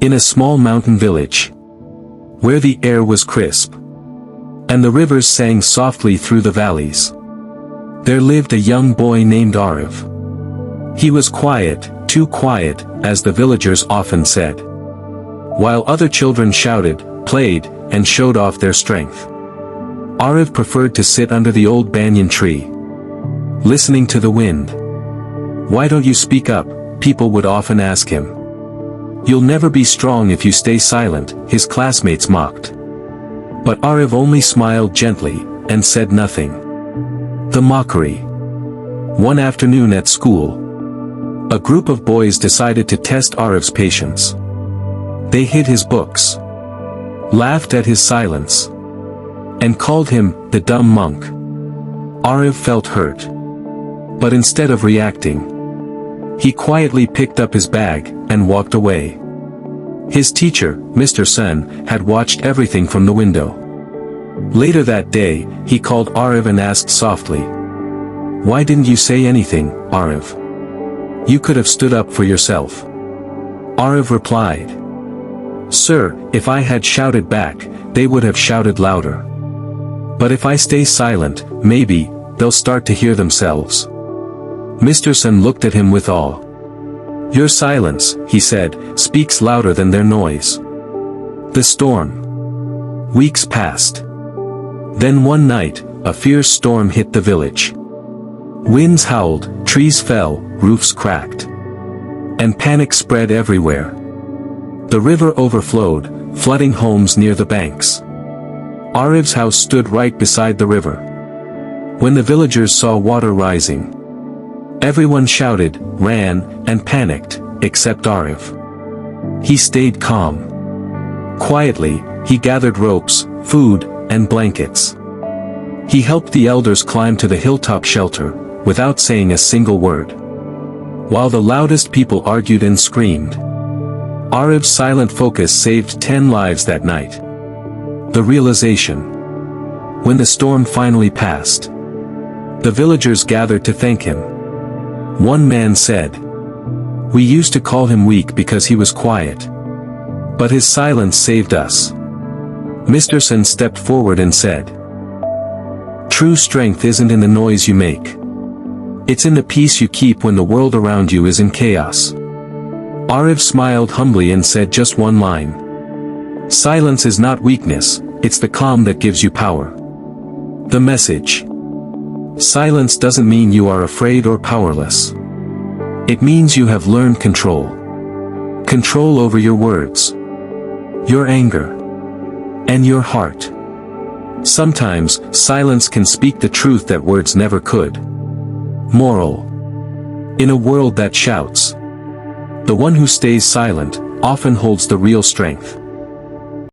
In a small mountain village, where the air was crisp, and the rivers sang softly through the valleys, there lived a young boy named Aarav. He was quiet, too quiet, as the villagers often said. While other children shouted, played, and showed off their strength, Aarav preferred to sit under the old banyan tree, listening to the wind. "Why don't you speak up?" people would often ask him. "You'll never be strong if you stay silent," his classmates mocked. But Aarav only smiled gently, and said nothing. The mockery. One afternoon at school, a group of boys decided to test Aarav's patience. They hid his books, laughed at his silence, and called him the dumb monk. Aarav felt hurt. But instead of reacting, he quietly picked up his bag and walked away. His teacher, Mr. Sun, had watched everything from the window. Later that day, he called Aarav and asked softly, "Why didn't you say anything, Aarav? You could have stood up for yourself." Aarav replied, "Sir, if I had shouted back, they would have shouted louder. But if I stay silent, maybe they'll start to hear themselves." Mr. Sun looked at him with awe. "Your silence," he said, "speaks louder than their noise." The storm. Weeks passed. Then one night, a fierce storm hit the village. Winds howled, trees fell, roofs cracked, and panic spread everywhere. The river overflowed, flooding homes near the banks. Aarav's house stood right beside the river. When the villagers saw water rising, everyone shouted, ran, and panicked, except Aarav. He stayed calm. Quietly, he gathered ropes, food, and blankets. He helped the elders climb to the hilltop shelter, without saying a single word. While the loudest people argued and screamed, Aarav's silent focus saved 10 lives that night. The realization. When the storm finally passed, the villagers gathered to thank him. One man said, "We used to call him weak because he was quiet. But his silence saved us." Mr. Sun stepped forward and said, "True strength isn't in the noise you make. It's in the peace you keep when the world around you is in chaos." Aarav smiled humbly and said just one line. "Silence is not weakness, it's the calm that gives you power." The message. Silence doesn't mean you are afraid or powerless. It means you have learned control. Control over your words, your anger, and your heart. Sometimes, silence can speak the truth that words never could. Moral. In a world that shouts, the one who stays silent often holds the real strength.